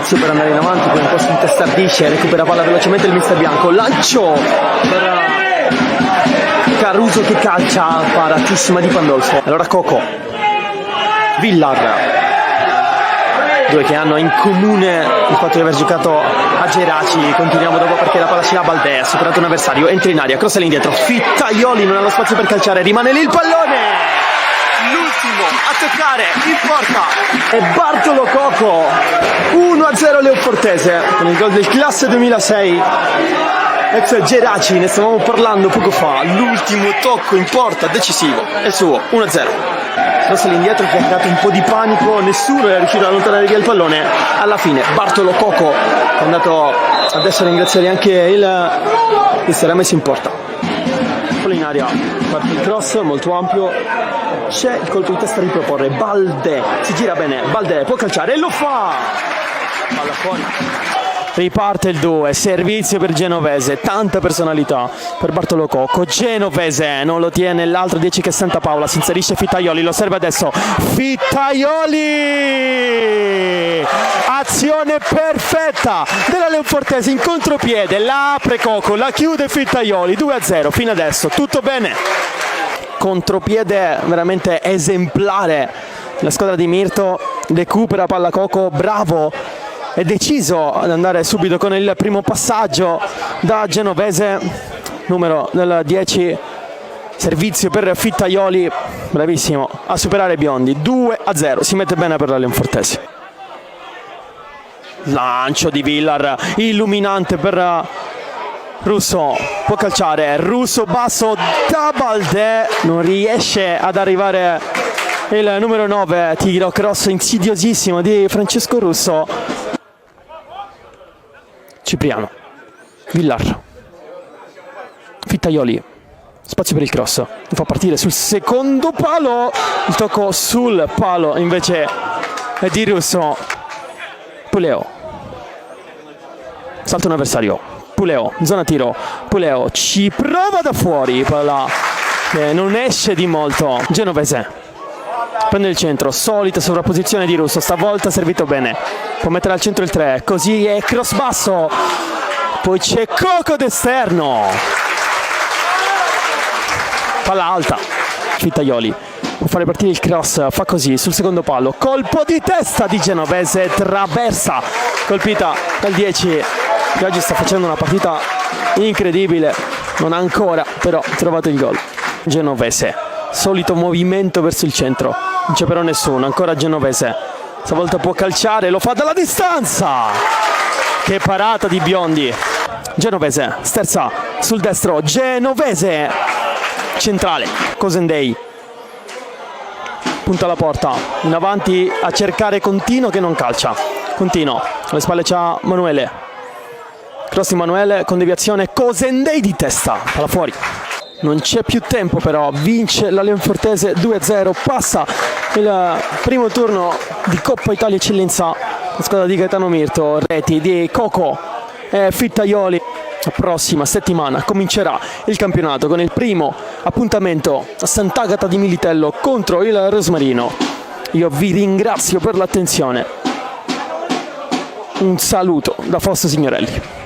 spazio per andare in avanti, poi un po' si intestardisce, recupera palla velocemente il mister bianco, lancio per Caruso che calcia, paratissima di Pandolfo. Allora Coco, Villar, due che hanno in comune il fatto di aver giocato a Geraci. Continuiamo dopo perché la palla si va a Baldè, ha superato un avversario, entra in aria, cross all'indietro, Fittaioli non ha lo spazio per calciare, rimane lì il pallone, l'ultimo a toccare in porta è Bartolo Coco. 1-0 Leofortese con il gol del classe 2006 ex Geraci, ne stavamo parlando poco fa, l'ultimo tocco in porta decisivo è suo. 1-0. Cross all'indietro che ha creato un po' di panico, nessuno è riuscito ad allontanare via il pallone. Alla fine Bartolo Coco è andato adesso a ringraziare anche il che si era messo in porta. Palla in aria, parte il cross molto ampio, c'è il colpo di testa a riproporre, Baldè si gira bene, Baldè può calciare e lo fa, palla fuori. Riparte il 2, servizio per Genovese, tanta personalità per Bartolo Coco, Genovese non lo tiene, l'altro 10 che Santa Paola, si inserisce Fittaioli, lo serve adesso, Fittaioli! Azione perfetta della Leofortese in contropiede, la apre Coco, la chiude Fittaioli, 2-0, fino adesso tutto bene. Contropiede veramente esemplare, la squadra di Mirto recupera palla Coco, bravo, è deciso ad andare subito con il primo passaggio da Genovese, numero del 10, servizio per Fittaioli, bravissimo a superare Biondi. 2-0, si mette bene per la Leonfortese. Lancio di Villar, illuminante per Russo, può calciare, Russo basso da Baldè, non riesce ad arrivare il numero 9, tiro cross insidiosissimo di Francesco Russo. Cipriano, Villar, Fittaioli, spazio per il cross, lo fa partire sul secondo palo, il tocco sul palo invece è di Russo. Puleo, salta un avversario, Puleo, zona tiro, Puleo ci prova da fuori, palla che non esce di molto. Genovese prende il centro, solita sovrapposizione di Russo, stavolta servito bene, può mettere al centro il 3, così è cross basso, poi c'è Coco d'esterno, palla alta, Fittaioli può fare partire il cross, fa così sul secondo palo, colpo di testa di Genovese, traversa, colpita dal 10 che oggi sta facendo una partita incredibile, non ha ancora però trovato il gol. Genovese, solito movimento verso il centro, non c'è però nessuno, ancora Genovese, stavolta può calciare, lo fa dalla distanza, che parata di Biondi. Genovese sterza sul destro, Genovese centrale, Cosendei punta alla porta, in avanti a cercare Contino che non calcia, Contino alle spalle c'ha Manuele, cross di Manuele con deviazione, Cosendei di testa, palla fuori. Non c'è più tempo però, vince la Leonfortese 2-0, passa il primo turno di Coppa Italia Eccellenza, la squadra di Gaetano Mirto, reti di Coco e Fittaioli. La prossima settimana comincerà il campionato con il primo appuntamento a Sant'Agata di Militello contro il Rosmarino. Io vi ringrazio per l'attenzione, un saluto da Fausto Signorelli.